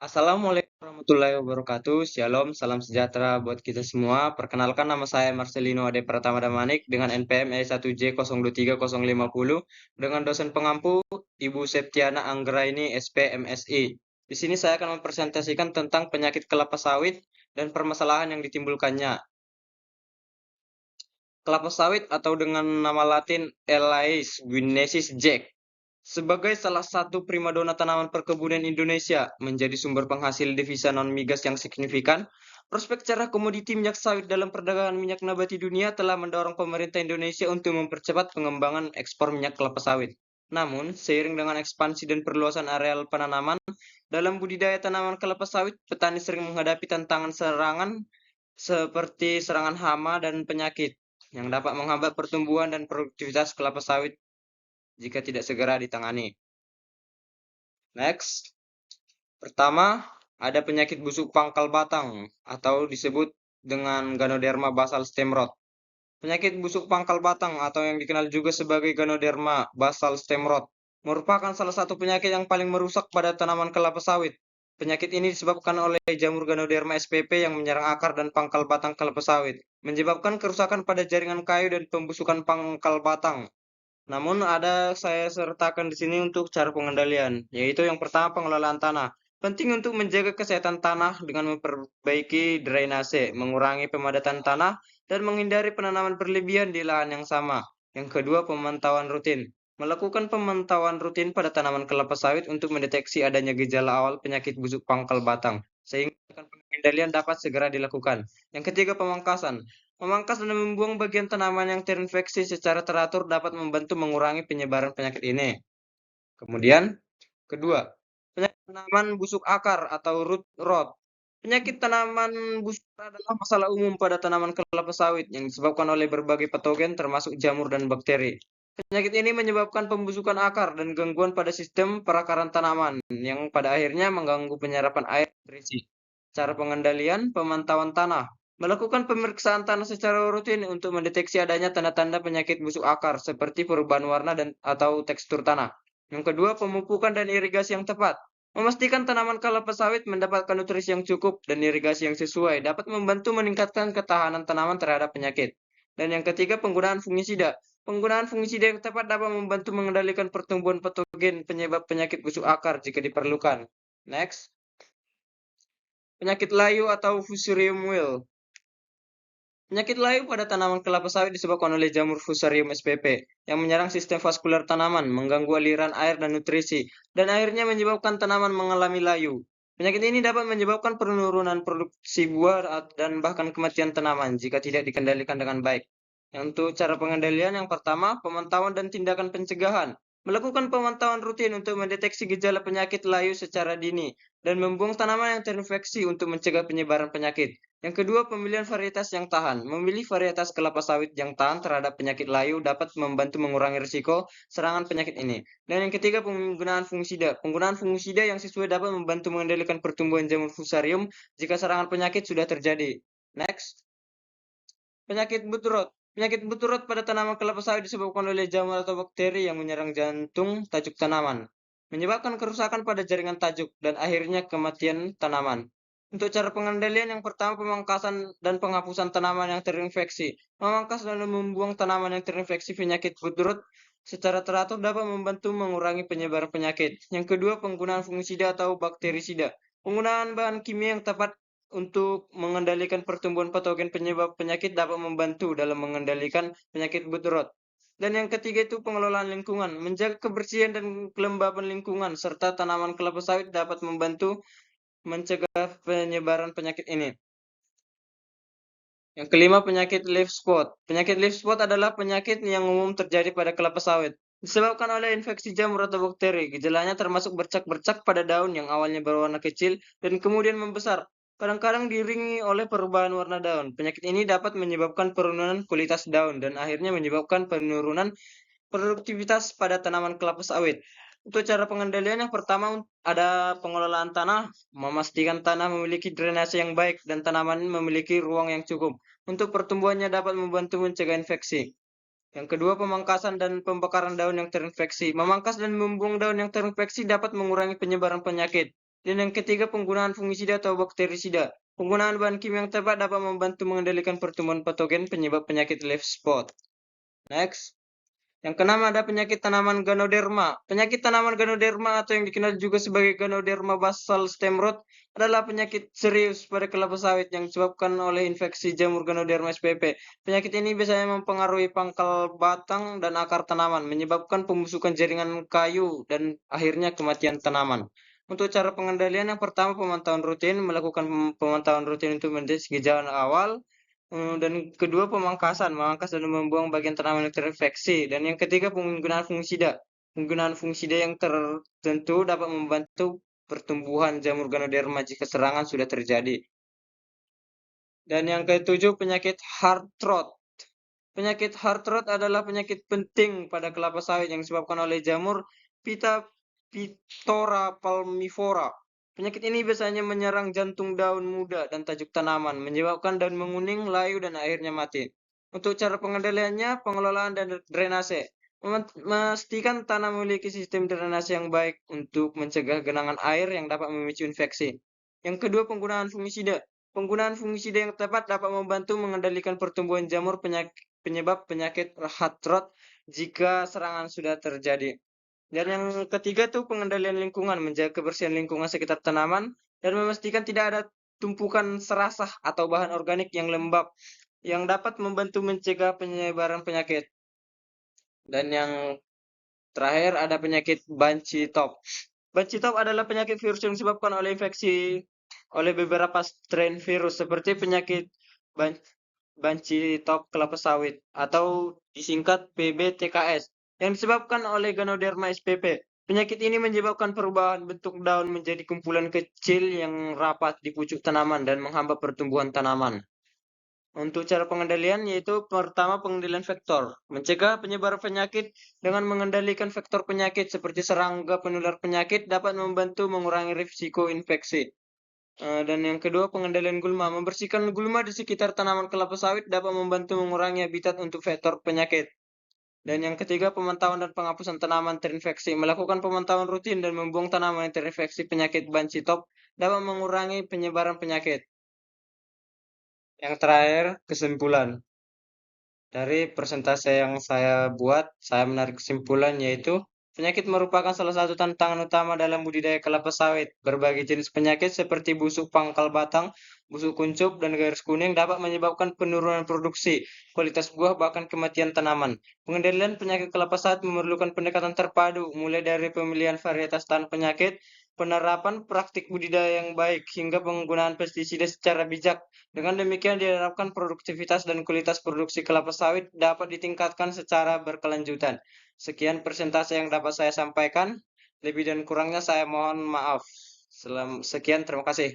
Assalamualaikum warahmatullahi wabarakatuh. Shalom, salam sejahtera buat kita semua. Perkenalkan nama saya Marcelino Ade Pratama Damanik dengan NPM E1J023050 dengan dosen pengampu Ibu Septiana Anggraini SPMSI. Di sini saya akan mempresentasikan tentang penyakit kelapa sawit dan permasalahan yang ditimbulkannya. Kelapa sawit atau dengan nama latin Elais guineacis Jack sebagai salah satu primadona tanaman perkebunan Indonesia menjadi sumber penghasil devisa non-migas yang signifikan, prospek cerah komoditi minyak sawit dalam perdagangan minyak nabati dunia telah mendorong pemerintah Indonesia untuk mempercepat pengembangan ekspor minyak kelapa sawit. Namun, seiring dengan ekspansi dan perluasan areal penanaman, dalam budidaya tanaman kelapa sawit, petani sering menghadapi tantangan serangan seperti serangan hama dan penyakit yang dapat menghambat pertumbuhan dan produktivitas kelapa sawit jika tidak segera ditangani. Next, pertama ada penyakit busuk pangkal batang atau disebut dengan Ganoderma basal stem rot. Penyakit busuk pangkal batang atau yang dikenal juga sebagai Ganoderma basal stem rot merupakan salah satu penyakit yang paling merusak pada tanaman kelapa sawit. Penyakit ini disebabkan oleh jamur Ganoderma spp yang menyerang akar dan pangkal batang kelapa sawit, menyebabkan kerusakan pada jaringan kayu dan pembusukan pangkal batang. Namun saya sertakan di sini untuk cara pengendalian, yaitu yang pertama pengelolaan tanah. Penting untuk menjaga kesehatan tanah dengan memperbaiki drainase, mengurangi pemadatan tanah, dan menghindari penanaman berlebihan di lahan yang sama. Yang kedua, pemantauan rutin. Melakukan pemantauan rutin pada tanaman kelapa sawit untuk mendeteksi adanya gejala awal penyakit busuk pangkal batang, sehingga pengendalian dapat segera dilakukan. Yang ketiga, pemangkasan. Memangkas dan membuang bagian tanaman yang terinfeksi secara teratur dapat membantu mengurangi penyebaran penyakit ini. Kemudian, kedua, penyakit tanaman busuk akar atau root rot. Penyakit tanaman busuk adalah masalah umum pada tanaman kelapa sawit yang disebabkan oleh berbagai patogen termasuk jamur dan bakteri. Penyakit ini menyebabkan pembusukan akar dan gangguan pada sistem perakaran tanaman yang pada akhirnya mengganggu penyerapan air dan nutrisi. Cara pengendalian, pemantauan tanah. Melakukan pemeriksaan tanah secara rutin untuk mendeteksi adanya tanda-tanda penyakit busuk akar seperti perubahan warna dan atau tekstur tanah. Yang kedua, pemupukan dan irigasi yang tepat. Memastikan tanaman kelapa sawit mendapatkan nutrisi yang cukup dan irigasi yang sesuai dapat membantu meningkatkan ketahanan tanaman terhadap penyakit. Dan yang ketiga, penggunaan fungisida. Penggunaan fungisida yang tepat dapat membantu mengendalikan pertumbuhan patogen penyebab penyakit busuk akar jika diperlukan. Next, penyakit layu atau Fusarium wilt. Penyakit layu pada tanaman kelapa sawit disebabkan oleh jamur Fusarium spp yang menyerang sistem vaskular tanaman, mengganggu aliran air dan nutrisi, dan akhirnya menyebabkan tanaman mengalami layu. Penyakit ini dapat menyebabkan penurunan produksi buah dan bahkan kematian tanaman jika tidak dikendalikan dengan baik. Untuk cara pengendalian yang pertama, pemantauan dan tindakan pencegahan. Melakukan pemantauan rutin untuk mendeteksi gejala penyakit layu secara dini dan membuang tanaman yang terinfeksi untuk mencegah penyebaran penyakit. Yang kedua, pemilihan varietas yang tahan. Memilih varietas kelapa sawit yang tahan terhadap penyakit layu dapat membantu mengurangi risiko serangan penyakit ini. Dan yang ketiga, penggunaan fungisida. Penggunaan fungisida yang sesuai dapat membantu mengendalikan pertumbuhan jamur fusarium jika serangan penyakit sudah terjadi. Next, penyakit butrot. Penyakit butrot pada tanaman kelapa sawit disebabkan oleh jamur atau bakteri yang menyerang jantung tajuk tanaman, menyebabkan kerusakan pada jaringan tajuk dan akhirnya kematian tanaman. Untuk cara pengendalian yang pertama, pemangkasan dan penghapusan tanaman yang terinfeksi. Memangkas dan membuang tanaman yang terinfeksi penyakit butrot secara teratur dapat membantu mengurangi penyebaran penyakit. Yang kedua, penggunaan fungisida atau bakterisida. Penggunaan bahan kimia yang tepat untuk mengendalikan pertumbuhan patogen penyebab penyakit dapat membantu dalam mengendalikan penyakit butrot. Dan yang ketiga itu pengelolaan lingkungan. Menjaga kebersihan dan kelembaban lingkungan serta tanaman kelapa sawit dapat membantu mencegah penyebaran penyakit ini. Yang kelima, penyakit leaf spot. Penyakit leaf spot adalah penyakit yang umum terjadi pada kelapa sawit. Disebabkan oleh infeksi jamur atau bakteri. Gejalanya termasuk bercak-bercak pada daun yang awalnya berwarna kecil dan kemudian membesar. Kadang-kadang diiringi oleh perubahan warna daun. Penyakit ini dapat menyebabkan penurunan kualitas daun dan akhirnya menyebabkan penurunan produktivitas pada tanaman kelapa sawit. Untuk cara pengendalian yang pertama ada pengelolaan tanah, memastikan tanah memiliki drainase yang baik dan tanaman memiliki ruang yang cukup untuk pertumbuhannya dapat membantu mencegah infeksi. Yang kedua, pemangkasan dan pembakaran daun yang terinfeksi. Memangkas dan membuang daun yang terinfeksi dapat mengurangi penyebaran penyakit. Dan yang ketiga, penggunaan fungisida atau bakterisida. Penggunaan bahan kimia yang tepat dapat membantu mengendalikan pertumbuhan patogen penyebab penyakit leaf spot. Next. Yang keenam ada penyakit tanaman Ganoderma. Penyakit tanaman Ganoderma atau yang dikenal juga sebagai Ganoderma basal stem rot adalah penyakit serius pada kelapa sawit yang disebabkan oleh infeksi jamur Ganoderma spp. Penyakit ini biasanya mempengaruhi pangkal batang dan akar tanaman, menyebabkan pembusukan jaringan kayu dan akhirnya kematian tanaman. Untuk cara pengendalian, yang pertama pemantauan rutin, melakukan pemantauan rutin untuk mendeteksi gejala awal. Dan kedua pemangkasan, memangkas dan membuang bagian tanaman yang terinfeksi. Dan yang ketiga penggunaan fungisida. Penggunaan fungisida yang tertentu dapat membantu pertumbuhan jamur Ganoderma jika serangan sudah terjadi. Dan yang ketujuh penyakit heart rot. Penyakit heart rot adalah penyakit penting pada kelapa sawit yang disebabkan oleh jamur Phytophthora palmivora. Penyakit ini biasanya menyerang jantung daun muda dan tajuk tanaman, menyebabkan daun menguning, layu, dan akhirnya mati. Untuk cara pengendaliannya, pengelolaan dan drainase. Memastikan tanah memiliki sistem drainase yang baik untuk mencegah genangan air yang dapat memicu infeksi. Yang kedua, penggunaan fungisida. Penggunaan fungisida yang tepat dapat membantu mengendalikan pertumbuhan jamur penyebab penyakit heart rot jika serangan sudah terjadi. Dan yang ketiga tuh pengendalian lingkungan, menjaga kebersihan lingkungan sekitar tanaman dan memastikan tidak ada tumpukan serasah atau bahan organik yang lembab yang dapat membantu mencegah penyebaran penyakit. Dan yang terakhir ada penyakit banci top. Banci top adalah penyakit virus yang disebabkan oleh infeksi oleh beberapa strain virus seperti penyakit banci top kelapa sawit atau disingkat PBTKS yang disebabkan oleh Ganoderma spp. Penyakit ini menyebabkan perubahan bentuk daun menjadi kumpulan kecil yang rapat di pucuk tanaman dan menghambat pertumbuhan tanaman. Untuk cara pengendalian yaitu pertama pengendalian vektor, mencegah penyebaran penyakit dengan mengendalikan vektor penyakit seperti serangga penular penyakit dapat membantu mengurangi risiko infeksi. Dan yang kedua pengendalian gulma, membersihkan gulma di sekitar tanaman kelapa sawit dapat membantu mengurangi habitat untuk vektor penyakit. Dan yang ketiga pemantauan dan penghapusan tanaman terinfeksi, melakukan pemantauan rutin dan membuang tanaman yang terinfeksi penyakit banci top dapat mengurangi penyebaran penyakit. Yang terakhir, kesimpulan. Dari presentasi yang saya buat, saya menarik kesimpulan yaitu penyakit merupakan salah satu tantangan utama dalam budidaya kelapa sawit. Berbagai jenis penyakit seperti busuk pangkal batang, busuk kuncup, dan garis kuning dapat menyebabkan penurunan produksi, kualitas buah, bahkan kematian tanaman. Pengendalian penyakit kelapa sawit memerlukan pendekatan terpadu, mulai dari pemilihan varietas tahan penyakit, penerapan praktik budidaya yang baik, hingga penggunaan pestisida secara bijak. Dengan demikian diharapkan produktivitas dan kualitas produksi kelapa sawit dapat ditingkatkan secara berkelanjutan. Sekian presentasi yang dapat saya sampaikan. Lebih dan kurangnya saya mohon maaf. Sekian, terima kasih.